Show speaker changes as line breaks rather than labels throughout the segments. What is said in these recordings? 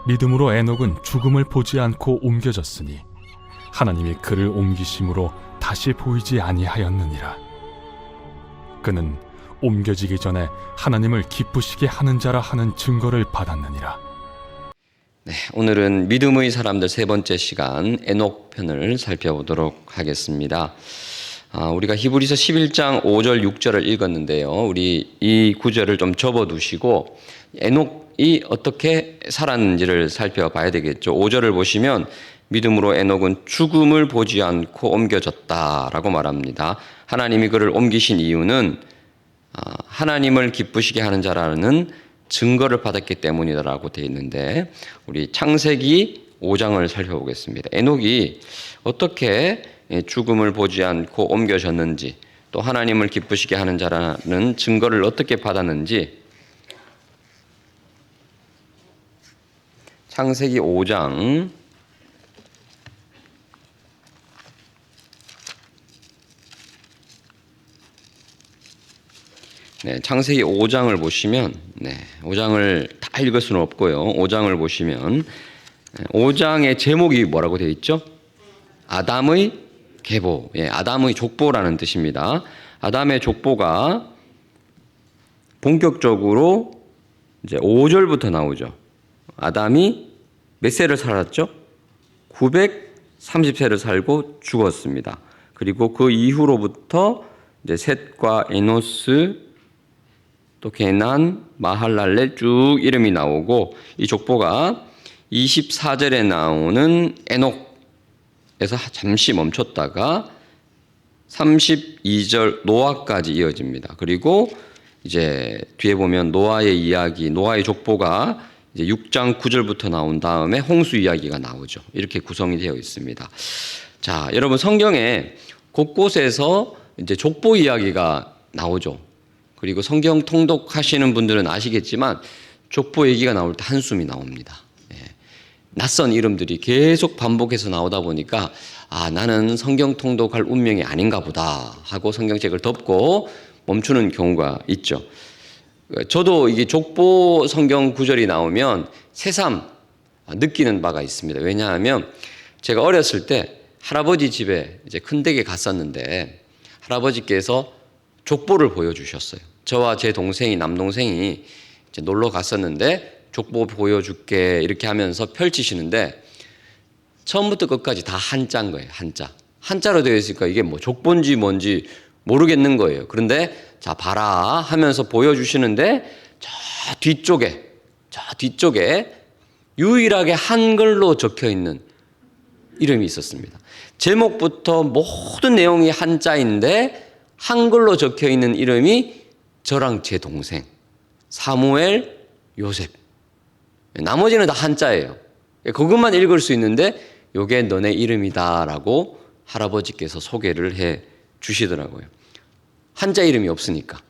믿음으로 에녹은 죽음을 보지 않고 옮겨졌으니 하나님이 그를 옮기심으로 다시 보이지 아니하였느니라. 그는 옮겨지기 전에 하나님을 기쁘시게 하는 자라 하는 증거를 받았느니라.
네, 오늘은 믿음의 사람들 세 번째 시간 에녹 편을 살펴보도록 하겠습니다. 우리가 히브리서 11장 5절 6절을 읽었는데요. 우리 이 구절을 좀 접어두시고 에녹이 어떻게 살았는지를 살펴봐야 되겠죠. 5절을 보시면 믿음으로 에녹은 죽음을 보지 않고 옮겨졌다라고 말합니다. 하나님이 그를 옮기신 이유는 하나님을 기쁘시게 하는 자라는 증거를 받았기 때문이다라고 되어 있는데, 우리 창세기 5장을 살펴보겠습니다. 에녹이 어떻게 죽음을 보지 않고 옮겨졌는지, 또 하나님을 기쁘시게 하는 자라는 증거를 어떻게 받았는지, 창세기 5장 창세기 5장을 보시면 5장을 다 읽을 수는 없고요. 5장을 보시면 5장의 제목이 뭐라고 되어 있죠? 아담의 계보, 아담의 족보라는 뜻입니다. 아담의 족보가 본격적으로 이제 5절부터 나오죠. 아담이 몇 세를 살았죠? 930세를 살고 죽었습니다. 그리고 그 이후로부터 이제 셋과 에노스, 또 게난, 마할랄렐 쭉 이름이 나오고, 이 족보가 24절에 나오는 에녹에서 잠시 멈췄다가 32절 노아까지 이어집니다. 그리고 이제 뒤에 보면 노아의 이야기, 노아의 족보가 이제 6장 9절부터 나온 다음에 홍수 이야기가 나오죠. 이렇게 구성이 되어 있습니다. 자, 여러분 성경에 곳곳에서 이제 족보 이야기가 나오죠. 그리고 성경 통독하시는 분들은 아시겠지만 족보 얘기가 나올 때 한숨이 나옵니다. 낯선 이름들이 계속 반복해서 나오다 보니까 나는 성경 통독할 운명이 아닌가 보다 하고 성경책을 덮고 멈추는 경우가 있죠. 저도 이게 족보 성경 구절이 나오면 새삼 느끼는 바가 있습니다. 왜냐하면 제가 어렸을 때 할아버지 집에 이제 큰 댁에 갔었는데 할아버지께서 족보를 보여주셨어요. 저와 제 동생이, 남동생이 이제 놀러 갔었는데 족보 보여줄게 이렇게 하면서 펼치시는데 처음부터 끝까지 다 한자인 거예요. 한자로 되어 있으니까 이게 뭐 족보인지 뭔지 모르겠는 거예요. 그런데 자 봐라 하면서 보여주시는데 저 뒤쪽에 유일하게 한글로 적혀 있는 이름이 있었습니다. 제목부터 모든 내용이 한자인데 한글로 적혀 있는 이름이 저랑 제 동생 사무엘, 요셉. 나머지는 다 한자예요. 그것만 읽을 수 있는데 요게 너네 이름이다라고 할아버지께서 소개를 해 주시더라고요. 한자 이름이 없으니까.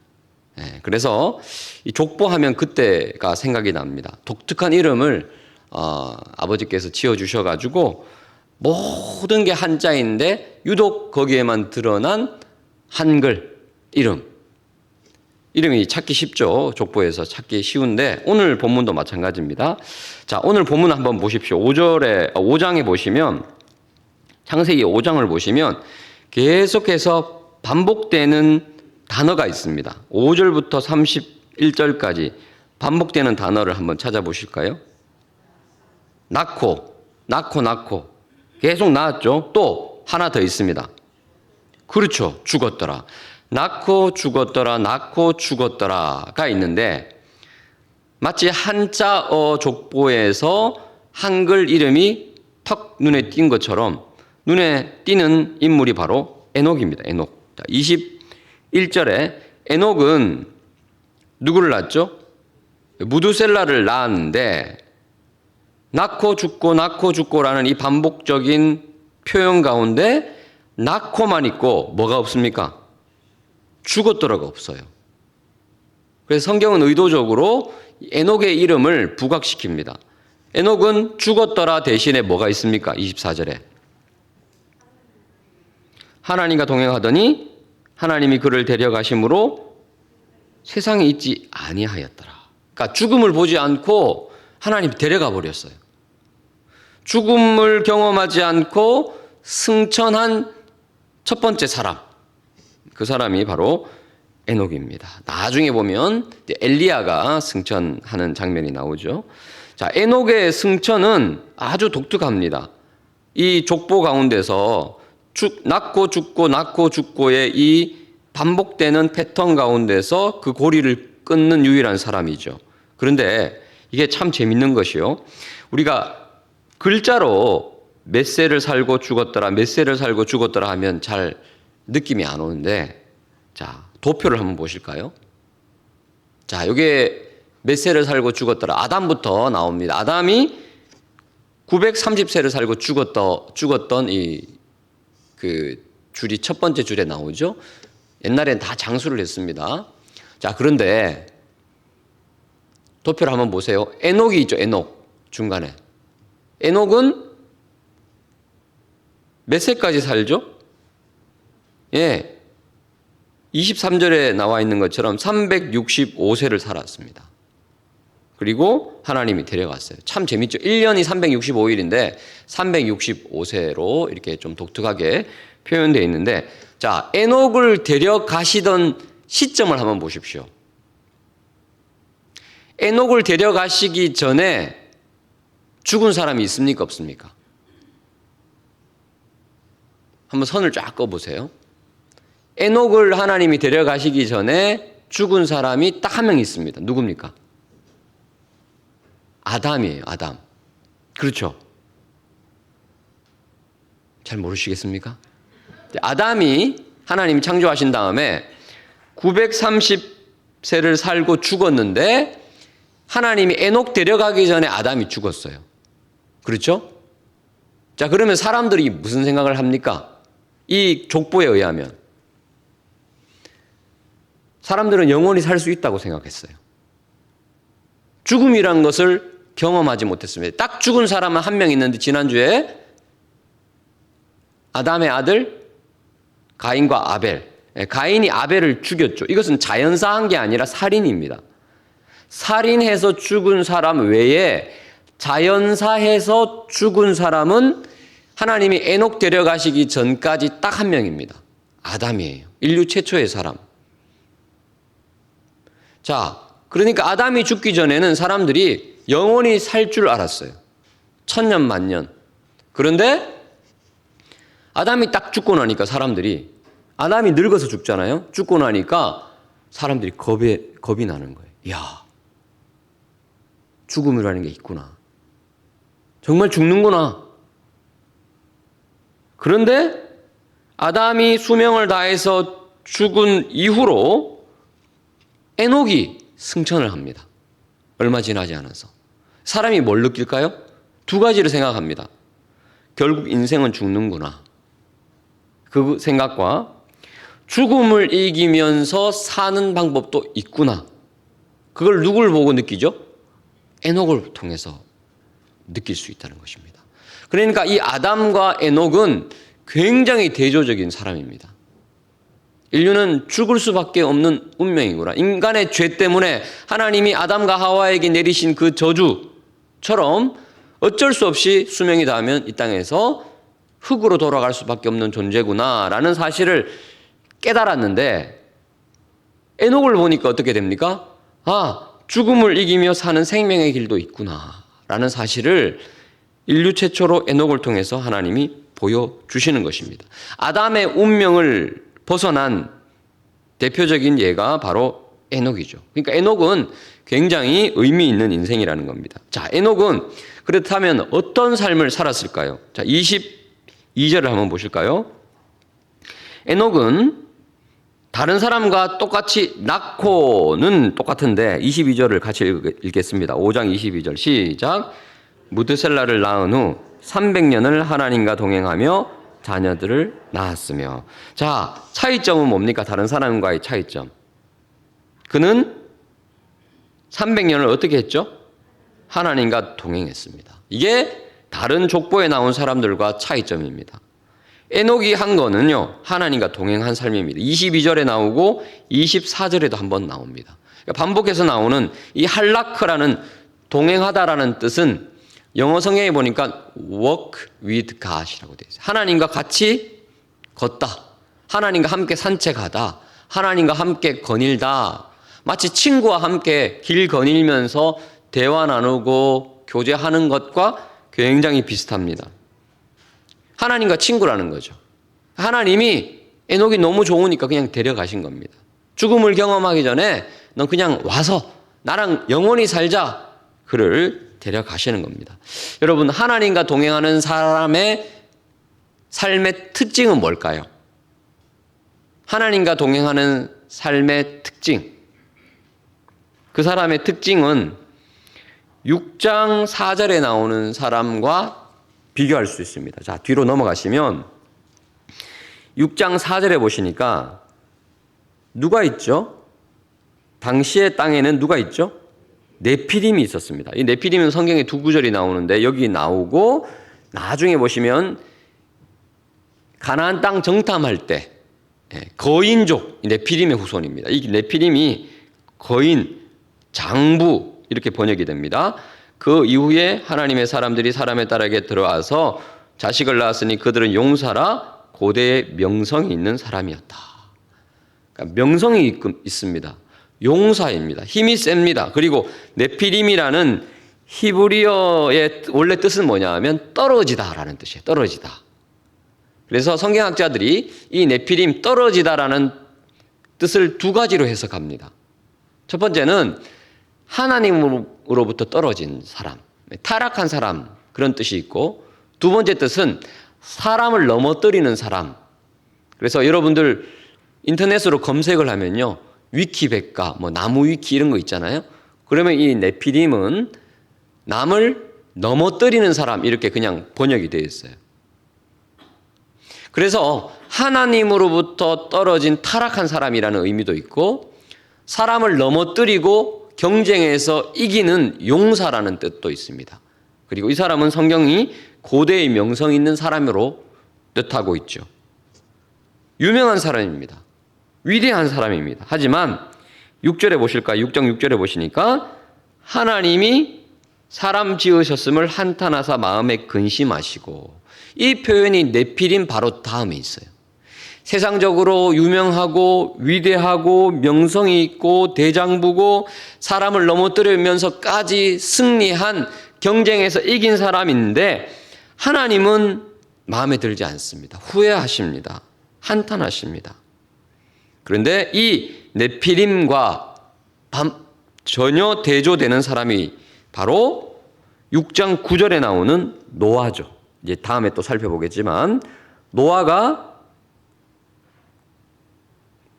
그래서 이 족보하면 그때가 생각이 납니다. 독특한 이름을 아버지께서 지어주셔가지고 모든 게 한자인데 유독 거기에만 드러난 한글 이름이 찾기 쉽죠. 족보에서 찾기 쉬운데 오늘 본문도 마찬가지입니다. 자, 오늘 본문 한번 보십시오. 5장에 보시면, 창세기 5장을 보시면 계속해서 반복되는 단어가 있습니다. 5절부터 31절까지 반복되는 단어를 한번 찾아보실까요? 낳고 계속 낳았죠. 또 하나 더 있습니다. 그렇죠. 죽었더라. 낳고 죽었더라가 있는데 마치 한자어 족보에서 한글 이름이 턱 눈에 띈 것처럼 눈에 띄는 인물이 바로 에녹입니다. 에녹. 21절에 에녹은 누구를 낳았죠? 무두셀라를 낳았는데 낳고 죽고라는 이 반복적인 표현 가운데 낳고만 있고 뭐가 없습니까? 죽었더라가 없어요. 그래서 성경은 의도적으로 에녹의 이름을 부각시킵니다. 에녹은 죽었더라 대신에 뭐가 있습니까? 24절에 하나님과 동행하더니 하나님이 그를 데려가심으로 세상에 있지 아니하였더라. 그러니까 죽음을 보지 않고 하나님이 데려가 버렸어요. 죽음을 경험하지 않고 승천한 첫 번째 사람, 그 사람이 바로 에녹입니다. 나중에 보면 엘리야가 승천하는 장면이 나오죠. 자, 에녹의 승천은 아주 독특합니다. 이 족보 가운데서 낳고 죽고 낳고 죽고의 이 반복되는 패턴 가운데서 그 고리를 끊는 유일한 사람이죠. 그런데 이게 참 재밌는 것이요. 우리가 글자로 몇 세를 살고 죽었더라, 몇 세를 살고 죽었더라 하면 잘 느낌이 안 오는데, 자, 도표를 한번 보실까요? 자, 이게 몇 세를 살고 죽었더라. 아담부터 나옵니다. 아담이 930세를 살고 죽었던 그 줄이 첫 번째 줄에 나오죠. 옛날엔 다 장수를 했습니다. 자, 그런데 도표를 한번 보세요. 에녹이 있죠. 에녹 중간에. 에녹은 몇 세까지 살죠? 예. 23절에 나와 있는 것처럼 365세를 살았습니다. 그리고 하나님이 데려갔어요. 참 재밌죠. 1년이 365일인데 365세로 이렇게 좀 독특하게 표현되어 있는데, 자, 에녹을 데려가시던 시점을 한번 보십시오. 에녹을 데려가시기 전에 죽은 사람이 있습니까? 없습니까? 한번 선을 쫙 그어보세요. 에녹을 하나님이 데려가시기 전에 죽은 사람이 딱 한 명 있습니다. 누굽니까? 아담이에요. 아담. 그렇죠? 잘 모르시겠습니까? 아담이 하나님이 창조하신 다음에 930세를 살고 죽었는데 하나님이 에녹 데려가기 전에 아담이 죽었어요. 그렇죠? 자, 그러면 사람들이 무슨 생각을 합니까? 이 족보에 의하면 사람들은 영원히 살 수 있다고 생각했어요. 죽음이란 것을 경험하지 못했습니다. 딱 죽은 사람은 한 명 있는데, 지난주에 아담의 아들 가인과 아벨, 가인이 아벨을 죽였죠. 이것은 자연사한 게 아니라 살인입니다. 살인해서 죽은 사람 외에 자연사해서 죽은 사람은 하나님이 에녹 데려가시기 전까지 딱 한 명입니다. 아담이에요. 인류 최초의 사람. 자, 그러니까 아담이 죽기 전에는 사람들이 영원히 살 줄 알았어요. 천년 만년. 그런데 아담이 딱 죽고 나니까 사람들이, 아담이 늙어서 죽잖아요. 죽고 나니까 사람들이 겁이 나는 거예요. 이야, 죽음이라는 게 있구나. 정말 죽는구나. 그런데 아담이 수명을 다해서 죽은 이후로 에녹이 승천을 합니다. 얼마 지나지 않아서. 사람이 뭘 느낄까요? 두 가지를 생각합니다. 결국 인생은 죽는구나. 그 생각과 죽음을 이기면서 사는 방법도 있구나. 그걸 누굴 보고 느끼죠? 에녹을 통해서 느낄 수 있다는 것입니다. 그러니까 이 아담과 에녹은 굉장히 대조적인 사람입니다. 인류는 죽을 수밖에 없는 운명이구나. 인간의 죄 때문에 하나님이 아담과 하와에게 내리신 그 저주처럼 어쩔 수 없이 수명이 닿으면 이 땅에서 흙으로 돌아갈 수밖에 없는 존재구나라는 사실을 깨달았는데, 에녹을 보니까 어떻게 됩니까? 아, 죽음을 이기며 사는 생명의 길도 있구나라는 사실을 인류 최초로 에녹을 통해서 하나님이 보여주시는 것입니다. 아담의 운명을 벗어난 대표적인 예가 바로 에녹이죠. 그러니까 에녹은 굉장히 의미 있는 인생이라는 겁니다. 자, 에녹은 그렇다면 어떤 삶을 살았을까요? 자, 22절을 한번 보실까요? 에녹은 다른 사람과 똑같이 낳고는 똑같은데 22절을 같이 읽겠습니다. 5장 22절 시작. 무드셀라를 낳은 후 300년을 하나님과 동행하며 자녀들을 낳았으며. 자, 차이점은 뭡니까? 다른 사람과의 차이점. 그는 300년을 어떻게 했죠? 하나님과 동행했습니다. 이게 다른 족보에 나온 사람들과 차이점입니다. 에녹이 한 거는요, 하나님과 동행한 삶입니다. 22절에 나오고 24절에도 한번 나옵니다. 그러니까 반복해서 나오는 이 할라크라는 동행하다라는 뜻은 영어 성경에 보니까 walk with God이라고 되어 있어요. 하나님과 같이 걷다. 하나님과 함께 산책하다. 하나님과 함께 거닐다. 마치 친구와 함께 길 거닐면서 대화 나누고 교제하는 것과 굉장히 비슷합니다. 하나님과 친구라는 거죠. 하나님이 에녹이 너무 좋으니까 그냥 데려가신 겁니다. 죽음을 경험하기 전에 넌 그냥 와서 나랑 영원히 살자. 그를 데려가시는 겁니다. 여러분, 하나님과 동행하는 사람의 삶의 특징은 뭘까요? 하나님과 동행하는 삶의 특징. 그 사람의 특징은 6장 4절에 나오는 사람과 비교할 수 있습니다. 자, 뒤로 넘어가시면 6장 4절에 보시니까 누가 있죠? 당시의 땅에는 누가 있죠? 네피림이 있었습니다. 이 네피림은 성경에 두 구절이 나오는데 여기 나오고 나중에 보시면 가나안 땅 정탐할 때 거인족 네피림의 후손입니다. 이 네피림이 거인, 장부 이렇게 번역이 됩니다. 그 이후에 하나님의 사람들이 사람의 딸에게 들어와서 자식을 낳았으니 그들은 용사라 고대의 명성이 있는 사람이었다. 그러니까 명성이 있습니다. 용사입니다. 힘이 셉니다. 그리고 네피림이라는 히브리어의 원래 뜻은 뭐냐 하면 떨어지다라는 뜻이에요. 떨어지다. 그래서 성경학자들이 이 네피림 떨어지다라는 뜻을 두 가지로 해석합니다. 첫 번째는 하나님으로부터 떨어진 사람, 타락한 사람 그런 뜻이 있고, 두 번째 뜻은 사람을 넘어뜨리는 사람. 그래서 여러분들 인터넷으로 검색을 하면요, 위키백과, 나무 위키 이런 거 있잖아요. 그러면 이 네피림은 남을 넘어뜨리는 사람 이렇게 그냥 번역이 되어 있어요. 그래서 하나님으로부터 떨어진 타락한 사람이라는 의미도 있고, 사람을 넘어뜨리고 경쟁에서 이기는 용사라는 뜻도 있습니다. 그리고 이 사람은 성경이 고대의 명성 있는 사람으로 뜻하고 있죠. 유명한 사람입니다. 위대한 사람입니다. 하지만 6절에 보실까요? 6장 6절에 보시니까 하나님이 사람 지으셨음을 한탄하사 마음에 근심하시고, 이 표현이 네피림 바로 다음에 있어요. 세상적으로 유명하고 위대하고 명성이 있고 대장부고 사람을 넘어뜨리면서까지 승리한 경쟁에서 이긴 사람인데 하나님은 마음에 들지 않습니다. 후회하십니다. 한탄하십니다. 그런데 이 네피림과 전혀 대조되는 사람이 바로 6장 9절에 나오는 노아죠. 이제 다음에 또 살펴보겠지만 노아가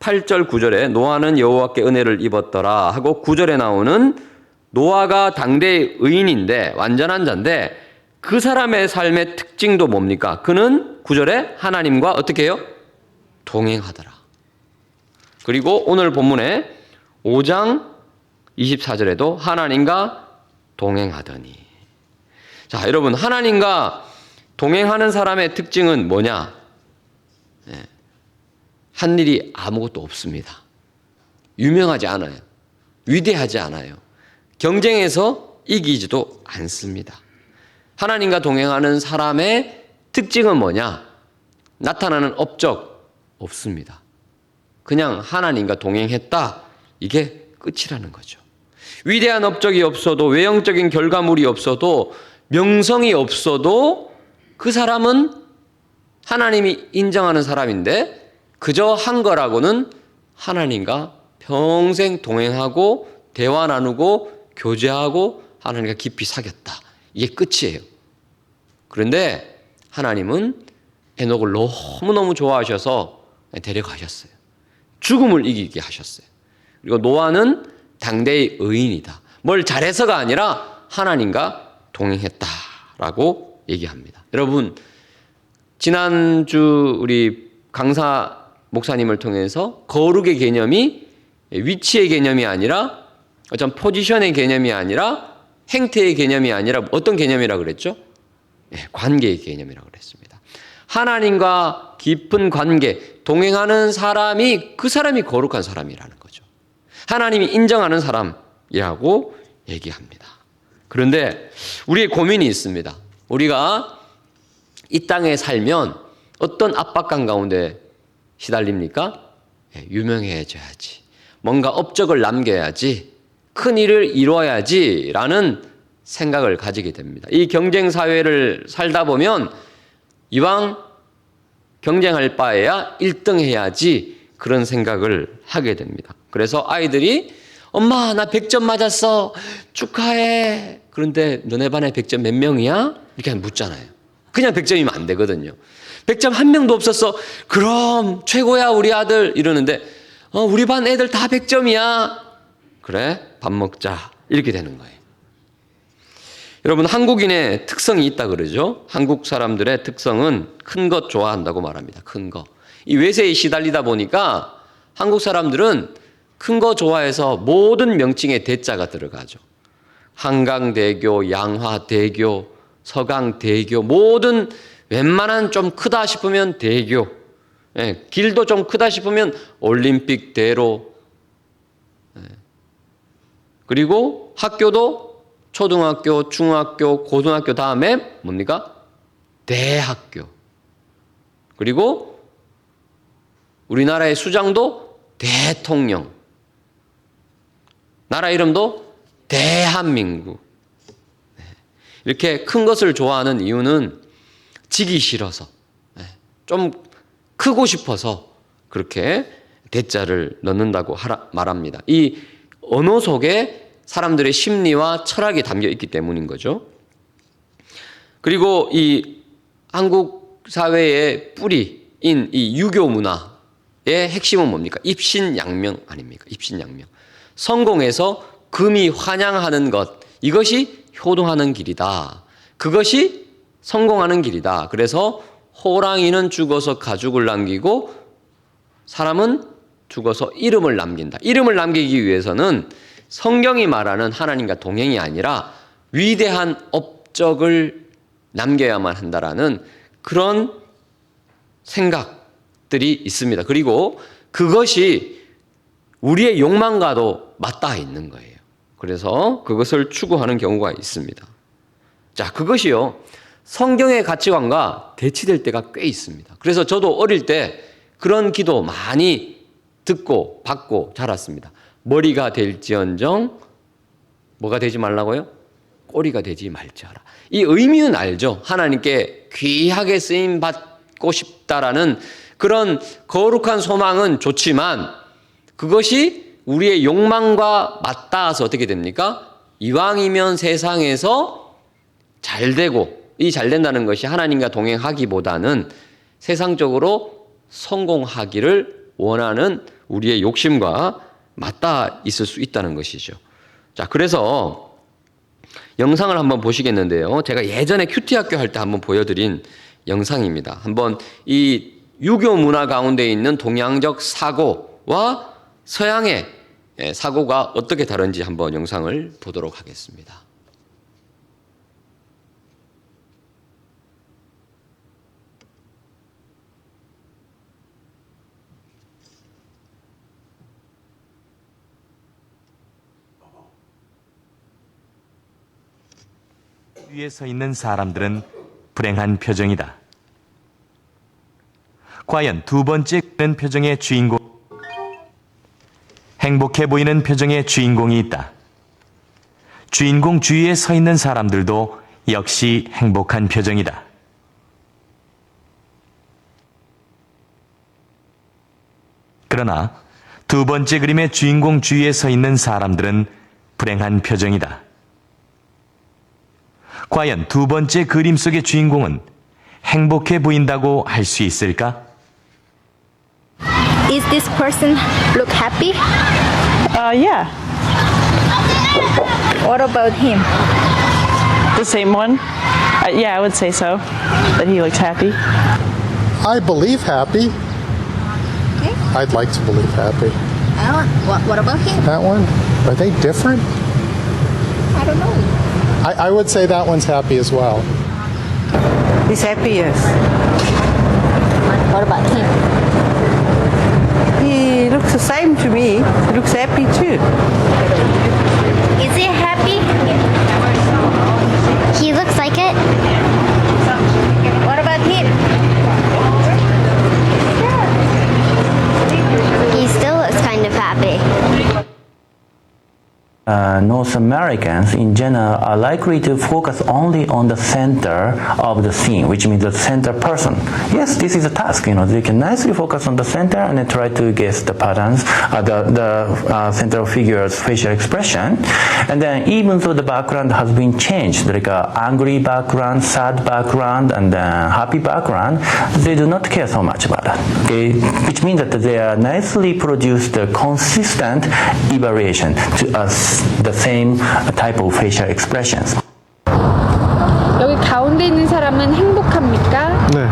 8절 9절에 노아는 여호와께 은혜를 입었더라 하고 9절에 나오는 노아가 당대의 의인인데 완전한 자인데 그 사람의 삶의 특징도 뭡니까? 그는 9절에 하나님과 어떻게 해요? 동행하더라. 그리고 오늘 본문에 5장 24절에도 하나님과 동행하더니. 자, 여러분, 하나님과 동행하는 사람의 특징은 뭐냐? 한 일이 아무것도 없습니다. 유명하지 않아요. 위대하지 않아요. 경쟁에서 이기지도 않습니다. 하나님과 동행하는 사람의 특징은 뭐냐? 나타나는 업적 없습니다. 그냥 하나님과 동행했다. 이게 끝이라는 거죠. 위대한 업적이 없어도, 외형적인 결과물이 없어도, 명성이 없어도 그 사람은 하나님이 인정하는 사람인데 그저 한 거라고는 하나님과 평생 동행하고 대화 나누고 교제하고 하나님과 깊이 사귀었다. 이게 끝이에요. 그런데 하나님은 에녹을 너무너무 좋아하셔서 데려가셨어요. 죽음을 이기게 하셨어요. 그리고 노아는 당대의 의인이다. 뭘 잘해서가 아니라 하나님과 동행했다라고 얘기합니다. 여러분, 지난주 우리 강사 목사님을 통해서 거룩의 개념이 위치의 개념이 아니라 어떤 포지션의 개념이 아니라 행태의 개념이 아니라 어떤 개념이라고 그랬죠? 관계의 개념이라고 그랬습니다. 하나님과 깊은 관계, 동행하는 사람이 그 사람이 거룩한 사람이라는 거죠. 하나님이 인정하는 사람이라고 얘기합니다. 그런데 우리의 고민이 있습니다. 우리가 이 땅에 살면 어떤 압박감 가운데 시달립니까? 유명해져야지. 뭔가 업적을 남겨야지. 큰 일을 이루어야지. 라는 생각을 가지게 됩니다. 이 경쟁 사회를 살다 보면 이왕 경쟁할 바에야 1등 해야지. 그런 생각을 하게 됩니다. 그래서 아이들이 엄마 나 100점 맞았어. 축하해. 그런데 너네 반에 100점 몇 명이야? 이렇게 묻잖아요. 그냥 100점이면 안 되거든요. 100점 한 명도 없었어. 그럼 최고야 우리 아들. 이러는데 우리 반 애들 다 100점이야. 그래 밥 먹자. 이렇게 되는 거예요. 여러분 한국인의 특성이 있다 그러죠. 한국 사람들의 특성은 큰 것 좋아한다고 말합니다. 큰 거. 이 외세에 시달리다 보니까 한국 사람들은 큰 거 좋아해서 모든 명칭에 대자가 들어가죠. 한강대교, 양화대교, 서강대교 모든 웬만한 좀 크다 싶으면 대교, 길도 좀 크다 싶으면 올림픽대로, 그리고 학교도 초등학교, 중학교, 고등학교 다음에 뭡니까? 대학교. 그리고 우리나라의 수장도 대통령. 나라 이름도 대한민국. 이렇게 큰 것을 좋아하는 이유는 지기 싫어서, 좀 크고 싶어서 그렇게 대자를 넣는다고 말합니다. 이 언어 속에 사람들의 심리와 철학이 담겨 있기 때문인 거죠. 그리고 이 한국 사회의 뿌리인 이 유교 문화의 핵심은 뭡니까? 입신양명 아닙니까? 입신양명. 성공해서 금이 환양하는 것, 이것이 효동하는 길이다. 그것이 성공하는 길이다. 그래서 호랑이는 죽어서 가죽을 남기고 사람은 죽어서 이름을 남긴다. 이름을 남기기 위해서는 성경이 말하는 하나님과 동행이 아니라 위대한 업적을 남겨야만 한다라는 그런 생각들이 있습니다. 그리고 그것이 우리의 욕망과도 맞닿아 있는 거예요. 그래서 그것을 추구하는 경우가 있습니다. 자, 그것이요. 성경의 가치관과 대치될 때가 꽤 있습니다. 그래서 저도 어릴 때 그런 기도 많이 듣고 받고 자랐습니다. 머리가 될지언정 뭐가 되지 말라고요? 꼬리가 되지 말지어라. 이 의미는 알죠. 하나님께 귀하게 쓰임 받고 싶다라는 그런 거룩한 소망은 좋지만 그것이 우리의 욕망과 맞닿아서 어떻게 됩니까? 이왕이면 세상에서 잘 되고 이 잘 된다는 것이 하나님과 동행하기보다는 세상적으로 성공하기를 원하는 우리의 욕심과 맞닿아 있을 수 있다는 것이죠. 자, 그래서 영상을 한번 보시겠는데요. 제가 예전에 큐티 학교 할 때 한번 보여드린 영상입니다. 한번 이 유교 문화 가운데 있는 동양적 사고와 서양의 사고가 어떻게 다른지 한번 영상을 보도록 하겠습니다.
위에 서 있는 사람들은 불행한 표정이다. 과연 두 번째 표정의 주인공, 행복해 보이는 표정의 주인공이 있다. 주인공 주위에 서 있는 사람들도 역시 행복한 표정이다. 그러나 두 번째 그림의 주인공 주위에 서 있는 사람들은 불행한 표정이다. 과연 두 번째 그림 속의 주인공은 행복해 보인다고 할 수 있을까?
Is this person look happy?
Yeah,
What about him?
the same one. Yeah, I would say so. That he looks happy.
I believe happy.
Okay.
I'd like to believe happy.
What about him?
That one? Are they different?
I don't know.
I would say that one's happy as well.
He's happy, yes.
What about him?
He looks the same to me. He looks happy too.
Is he happy?
North Americans in general are likely to focus only on the center of the scene, which means the center person. Yes, this is a task. They can nicely focus on the center and then try to guess the patterns, the center figure's facial expression. And then even though the background has been changed, like a angry background, sad background, and then happy background, they do not care so much about that. Okay, which means that they are nicely produced a consistent variation to the same type of facial expressions.
여기 가운데 있는 사람은 행복합니까?
네.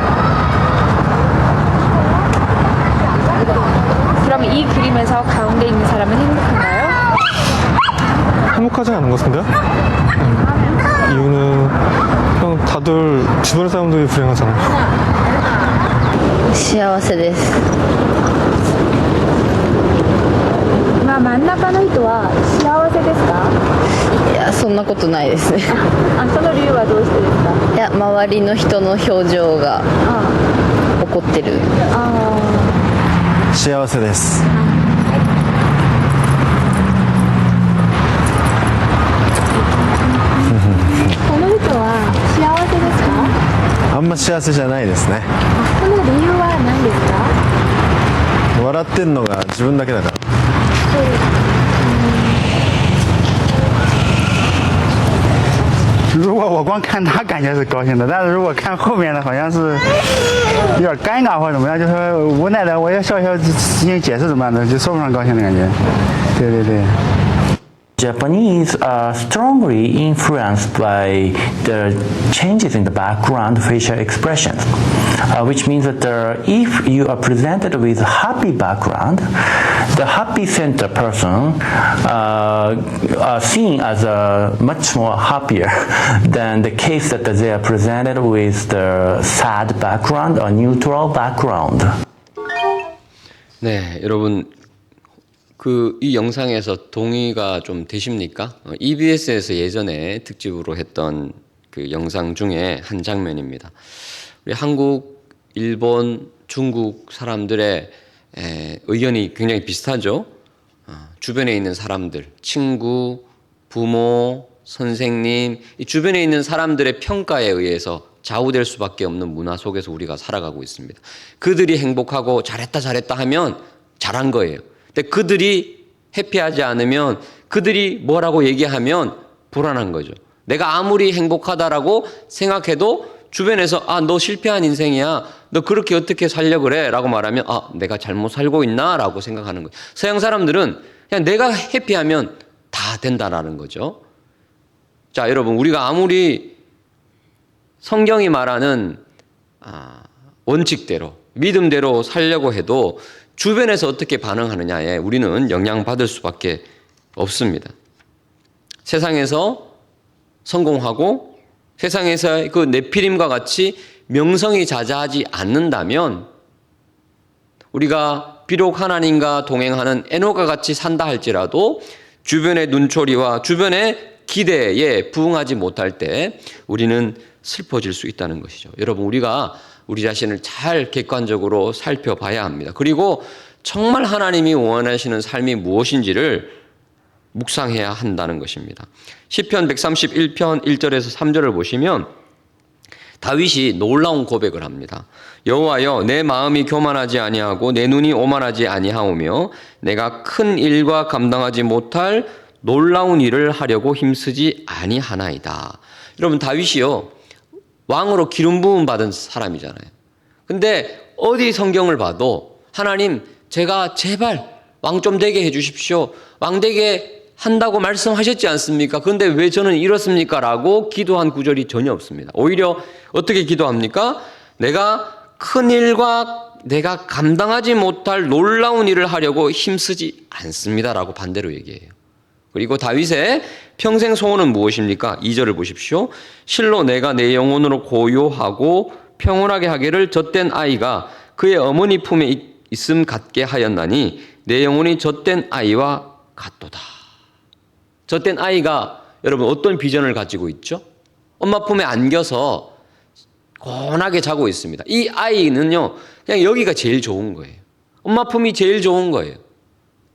그럼 이 그림에서 가운데 있는 사람은 행복한가요?
행복하지 않은 것 같은데요? 이유는 그냥 다들 주변 사람들이 불행하잖아요.
幸せです。
今真ん中の人は幸せですか？
いや、そんなことないですね。
あ、その理由はどうしてですか？
いや、周りの人の表情が怒ってる。
幸せです。
この人は幸せですか？
あんま幸せじゃないですね。
その理由は何ですか？
笑ってんのが自分だけだから。
如果我光看他，感觉是高兴的，但是如果看后面的，好像是有点尴尬或者怎么样，就说无奈的，我要笑笑进行解释怎么样的，就说不上高兴的感觉。对对对。
Japanese are strongly influenced by the changes in the background facial expressions, which means that if you are presented with a happy background, the happy center person are seen as much more happier than the case that they are presented with the sad background or neutral background.
네, 여러분. 이 영상에서 동의가 좀 되십니까? EBS에서 예전에 특집으로 했던 그 영상 중에 한 장면입니다. 우리 한국, 일본, 중국 사람들의 의견이 굉장히 비슷하죠. 주변에 있는 사람들, 친구, 부모, 선생님, 이 주변에 있는 사람들의 평가에 의해서 좌우될 수밖에 없는 문화 속에서 우리가 살아가고 있습니다. 그들이 행복하고 잘했다 하면 잘한 거예요. 근데 그들이 해피하지 않으면, 그들이 뭐라고 얘기하면 불안한 거죠. 내가 아무리 행복하다라고 생각해도 주변에서 너 실패한 인생이야, 너 그렇게 어떻게 살려 그래 라고 말하면 내가 잘못 살고 있나 라고 생각하는 거예요. 서양 사람들은 그냥 내가 해피하면 다 된다라는 거죠. 자, 여러분, 우리가 아무리 성경이 말하는 원칙대로, 믿음대로 살려고 해도 주변에서 어떻게 반응하느냐에 우리는 영향받을 수밖에 없습니다. 세상에서 성공하고 세상에서 그 네피림과 같이 명성이 자자하지 않는다면 우리가 비록 하나님과 동행하는 에녹과 같이 산다 할지라도 주변의 눈초리와 주변의 기대에 부응하지 못할 때 우리는 슬퍼질 수 있다는 것이죠. 여러분, 우리가 우리 자신을 잘 객관적으로 살펴봐야 합니다. 그리고 정말 하나님이 원하시는 삶이 무엇인지를 묵상해야 한다는 것입니다. 시편 131편 1절에서 3절을 보시면 다윗이 놀라운 고백을 합니다. 여호와여, 내 마음이 교만하지 아니하고 내 눈이 오만하지 아니하오며 내가 큰 일과 감당하지 못할 놀라운 일을 하려고 힘쓰지 아니하나이다. 여러분, 다윗이요, 왕으로 기름 부음 받은 사람이잖아요. 근데 어디 성경을 봐도 하나님, 제가 제발 왕 좀 되게 해 주십시오. 왕 되게 한다고 말씀하셨지 않습니까? 그런데 왜 저는 이렇습니까? 라고 기도한 구절이 전혀 없습니다. 오히려 어떻게 기도합니까? 내가 큰 일과 내가 감당하지 못할 놀라운 일을 하려고 힘쓰지 않습니다. 라고 반대로 얘기해요. 그리고 다윗의 평생 소원은 무엇입니까? 2절을 보십시오. 실로 내가 내 영혼으로 고요하고 평온하게 하기를 젖된 아이가 그의 어머니 품에 있음 같게 하였나니 내 영혼이 젖된 아이와 같도다. 젖된 아이가 여러분 어떤 비전을 가지고 있죠? 엄마 품에 안겨서 고운하게 자고 있습니다. 이 아이는요, 그냥 여기가 제일 좋은 거예요. 엄마 품이 제일 좋은 거예요.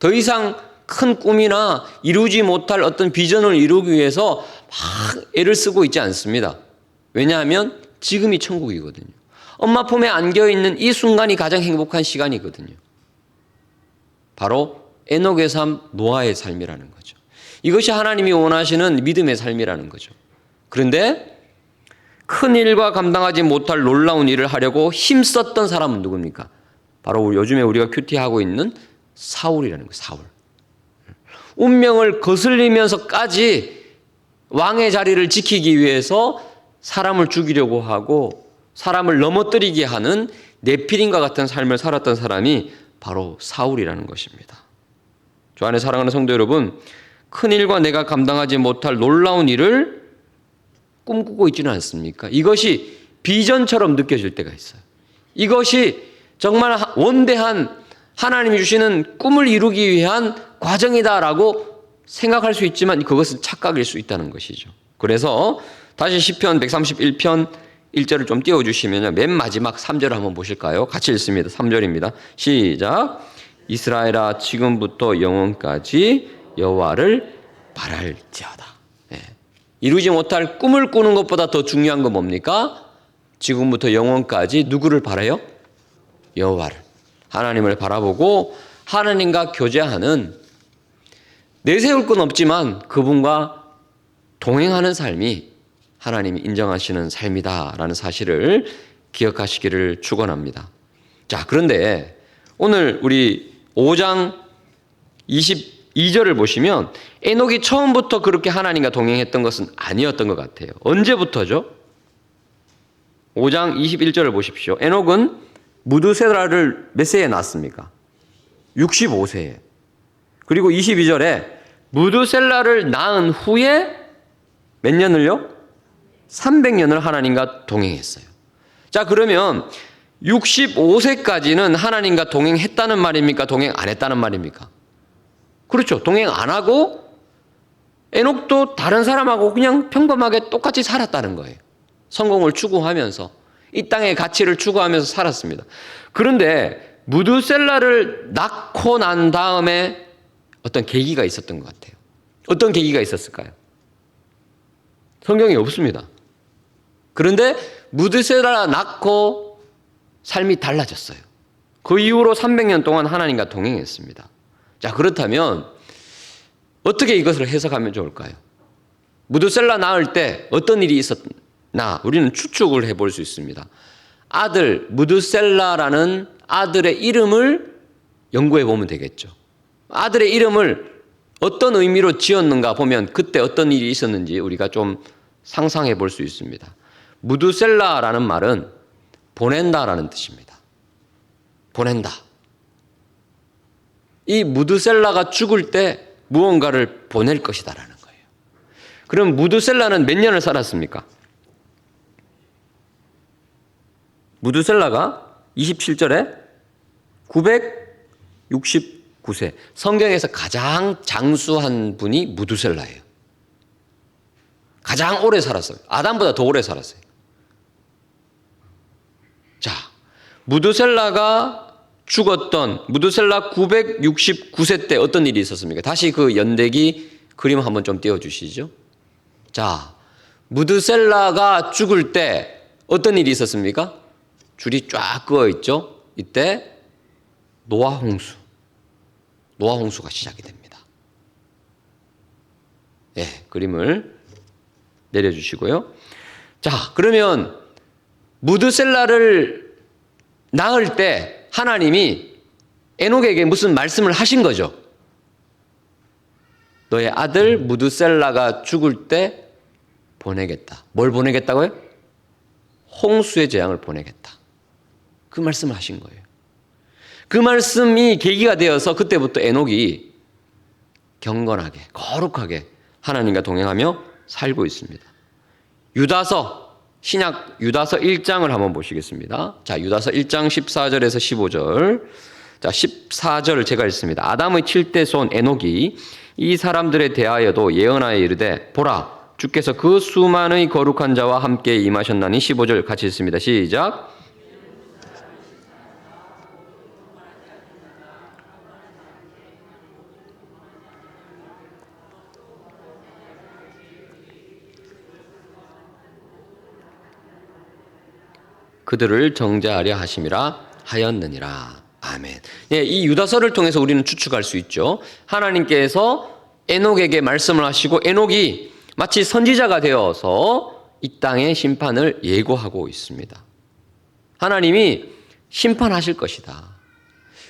더 이상 큰 꿈이나 이루지 못할 어떤 비전을 이루기 위해서 막 애를 쓰고 있지 않습니다. 왜냐하면 지금이 천국이거든요. 엄마 품에 안겨 있는 이 순간이 가장 행복한 시간이거든요. 바로 에녹의 삶, 노아의 삶이라는 거죠. 이것이 하나님이 원하시는 믿음의 삶이라는 거죠. 그런데 큰 일과 감당하지 못할 놀라운 일을 하려고 힘썼던 사람은 누굽니까? 바로 요즘에 우리가 큐티하고 있는 사울이라는 거예요. 사울. 운명을 거슬리면서까지 왕의 자리를 지키기 위해서 사람을 죽이려고 하고 사람을 넘어뜨리게 하는 네피림과 같은 삶을 살았던 사람이 바로 사울이라는 것입니다. 주 안에 사랑하는 성도 여러분, 큰 일과 내가 감당하지 못할 놀라운 일을 꿈꾸고 있지는 않습니까? 이것이 비전처럼 느껴질 때가 있어요. 이것이 정말 원대한 하나님이 주시는 꿈을 이루기 위한 과정이다라고 생각할 수 있지만 그것은 착각일 수 있다는 것이죠. 그래서 다시 시편 131편 1절을 좀 띄워주시면 맨 마지막 3절을 한번 보실까요? 같이 읽습니다. 3절입니다. 시작. 이스라엘아 지금부터 영원까지 여호와를 바랄지어다. 이루지 못할 꿈을 꾸는 것보다 더 중요한 건 뭡니까? 지금부터 영원까지 누구를 바라요? 여호와를. 하나님을 바라보고 하나님과 교제하는, 내세울 건 없지만 그분과 동행하는 삶이 하나님이 인정하시는 삶이다라는 사실을 기억하시기를 축원합니다. 자, 그런데 오늘 우리 5장 22절을 보시면 에녹이 처음부터 그렇게 하나님과 동행했던 것은 아니었던 것 같아요. 언제부터죠? 5장 21절을 보십시오. 에녹은 무드셀라를 몇 세에 낳았습니까? 65세에. 그리고 22절에 무드셀라를 낳은 후에 몇 년을요? 300년을 하나님과 동행했어요. 자, 그러면 65세까지는 하나님과 동행했다는 말입니까? 동행 안 했다는 말입니까? 그렇죠. 동행 안 하고 에녹도 다른 사람하고 그냥 평범하게 똑같이 살았다는 거예요. 성공을 추구하면서 이 땅의 가치를 추구하면서 살았습니다. 그런데 무드셀라를 낳고 난 다음에 어떤 계기가 있었던 것 같아요. 어떤 계기가 있었을까요? 성경에 없습니다. 그런데 무드셀라 낳고 삶이 달라졌어요. 그 이후로 300년 동안 하나님과 동행했습니다. 자, 그렇다면 어떻게 이것을 해석하면 좋을까요? 무드셀라 낳을 때 어떤 일이 있었나 우리는 추측을 해볼 수 있습니다. 아들 무드셀라라는 아들의 이름을 연구해 보면 되겠죠. 아들의 이름을 어떤 의미로 지었는가 보면 그때 어떤 일이 있었는지 우리가 좀 상상해 볼 수 있습니다. 무드셀라라는 말은 보낸다라는 뜻입니다. 보낸다. 이 무드셀라가 죽을 때 무언가를 보낼 것이다라는 거예요. 그럼 무드셀라는 몇 년을 살았습니까? 무드셀라가 27절에 969세. 성경에서 가장 장수한 분이 무드셀라예요. 가장 오래 살았어요. 아담보다 더 오래 살았어요. 자, 무드셀라가 죽었던 무드셀라 969세 때 어떤 일이 있었습니까? 다시 그 연대기 그림 한번 좀 띄워주시죠. 자, 무드셀라가 죽을 때 어떤 일이 있었습니까? 줄이 쫙 그어 있죠. 이때 노아 홍수가 시작이 됩니다. 예, 그림을 내려주시고요. 자, 그러면 무드셀라를 낳을 때 하나님이 에녹에게 무슨 말씀을 하신 거죠? 너의 아들 무드셀라가 죽을 때 보내겠다. 뭘 보내겠다고요? 홍수의 재앙을 보내겠다. 그 말씀을 하신 거예요. 그 말씀이 계기가 되어서 그때부터 에녹이 경건하게, 거룩하게 하나님과 동행하며 살고 있습니다. 유다서, 신약 유다서 1장을 한번 보시겠습니다. 자, 유다서 1장 14절에서 15절. 자, 14절 제가 읽습니다. 아담의 7대 손 에녹이 이 사람들에 대하여도 예언하여 이르되 보라, 주께서 그 수많은 거룩한 자와 함께 임하셨나니 15절 같이 읽습니다. 시작. 그들을 정죄하려 하심이라 하였느니라. 아멘. 예, 이 유다서를 통해서 우리는 추측할 수 있죠. 하나님께서 에녹에게 말씀을 하시고 에녹이 마치 선지자가 되어서 이 땅의 심판을 예고하고 있습니다. 하나님이 심판하실 것이다.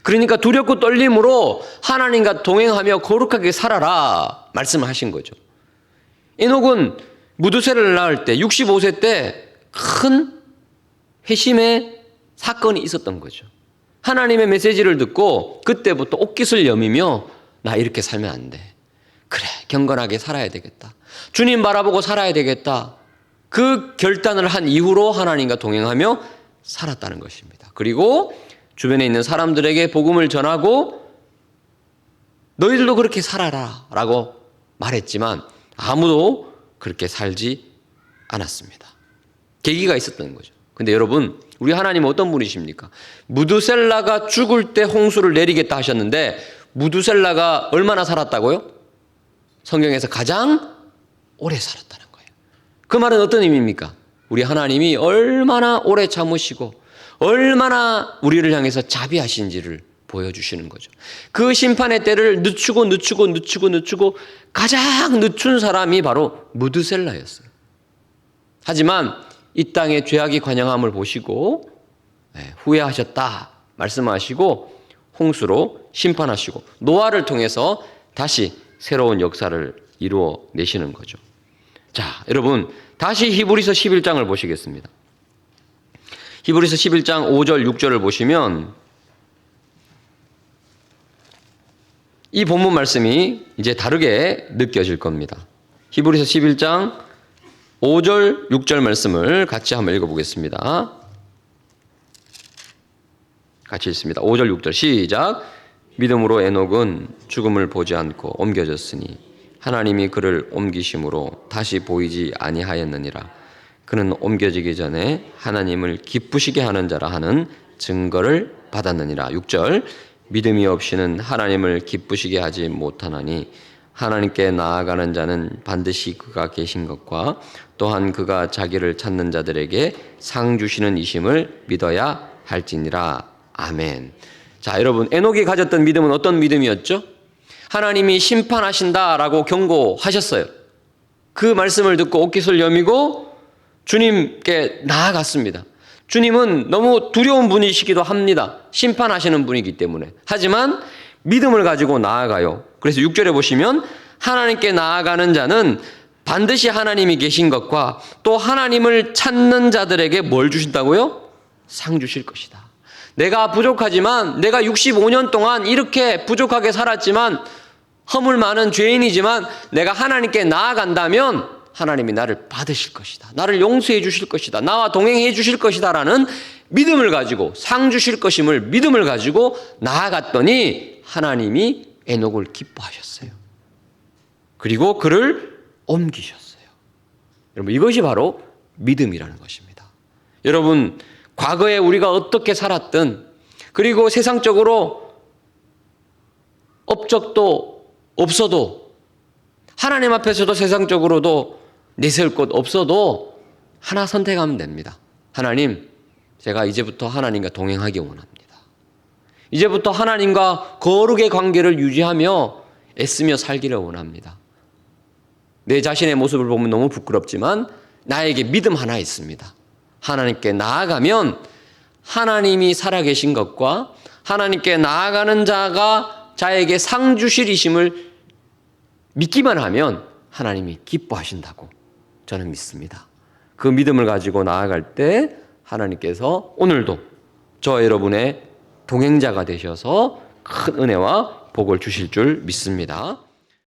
그러니까 두렵고 떨림으로 하나님과 동행하며 거룩하게 살아라 말씀을 하신 거죠. 에녹은 무두셀을 낳을 때 65세 때 큰 회심의 사건이 있었던 거죠. 하나님의 메시지를 듣고 그때부터 옷깃을 여미며 나 이렇게 살면 안 돼. 그래, 경건하게 살아야 되겠다. 주님 바라보고 살아야 되겠다. 그 결단을 한 이후로 하나님과 동행하며 살았다는 것입니다. 그리고 주변에 있는 사람들에게 복음을 전하고 너희들도 그렇게 살아라 라고 말했지만 아무도 그렇게 살지 않았습니다. 계기가 있었던 거죠. 근데 여러분, 우리 하나님은 어떤 분이십니까? 무두셀라가 죽을 때 홍수를 내리겠다 하셨는데 무두셀라가 얼마나 살았다고요? 성경에서 가장 오래 살았다는 거예요. 그 말은 어떤 의미입니까? 우리 하나님이 얼마나 오래 참으시고 얼마나 우리를 향해서 자비하신지를 보여주시는 거죠. 그 심판의 때를 늦추고 가장 늦춘 사람이 바로 무두셀라였어요. 하지만 이 땅의 죄악이 관영함을 보시고 후회하셨다 말씀하시고 홍수로 심판하시고 노아를 통해서 다시 새로운 역사를 이루어내시는 거죠. 자, 여러분 다시 히브리서 11장을 보시겠습니다. 히브리서 11장 5절 6절을 보시면 이 본문 말씀이 이제 다르게 느껴질 겁니다. 히브리서 11장 5절 6절 말씀을 같이 한번 읽어보겠습니다. 같이 읽습니다. 5절 6절 시작. 믿음으로 에녹은 죽음을 보지 않고 옮겨졌으니 하나님이 그를 옮기심으로 다시 보이지 아니하였느니라. 그는 옮겨지기 전에 하나님을 기쁘시게 하는 자라 하는 증거를 받았느니라. 6절 믿음이 없이는 하나님을 기쁘시게 하지 못하나니 하나님께 나아가는 자는 반드시 그가 계신 것과 또한 그가 자기를 찾는 자들에게 상 주시는 이심을 믿어야 할지니라. 아멘. 자, 여러분 에녹이 가졌던 믿음은 어떤 믿음이었죠? 하나님이 심판하신다라고 경고하셨어요. 그 말씀을 듣고 옷깃을 여미고 주님께 나아갔습니다. 주님은 너무 두려운 분이시기도 합니다. 심판하시는 분이기 때문에. 하지만 믿음을 가지고 나아가요. 그래서 6절에 보시면 하나님께 나아가는 자는 반드시 하나님이 계신 것과 또 하나님을 찾는 자들에게 뭘 주신다고요? 상 주실 것이다. 내가 부족하지만 내가 65년 동안 이렇게 부족하게 살았지만 허물 많은 죄인이지만 내가 하나님께 나아간다면 하나님이 나를 받으실 것이다. 나를 용서해 주실 것이다. 나와 동행해 주실 것이다 라는 믿음을 가지고 상 주실 것임을 믿음을 가지고 나아갔더니 하나님이 에녹을 기뻐하셨어요. 그리고 그를 옮기셨어요. 여러분 이것이 바로 믿음이라는 것입니다. 여러분 과거에 우리가 어떻게 살았든 그리고 세상적으로 업적도 없어도 하나님 앞에서도 세상적으로도 내세울 것 없어도 하나 선택하면 됩니다. 하나님, 제가 이제부터 하나님과 동행하기 원합니다. 이제부터 하나님과 거룩의 관계를 유지하며 애쓰며 살기를 원합니다. 내 자신의 모습을 보면 너무 부끄럽지만 나에게 믿음 하나 있습니다. 하나님께 나아가면 하나님이 살아계신 것과 하나님께 나아가는 자가 자에게 상 주실이심을 믿기만 하면 하나님이 기뻐하신다고 저는 믿습니다. 그 믿음을 가지고 나아갈 때 하나님께서 오늘도 저 여러분의 동행자가 되셔서 큰 은혜와 복을 주실 줄 믿습니다.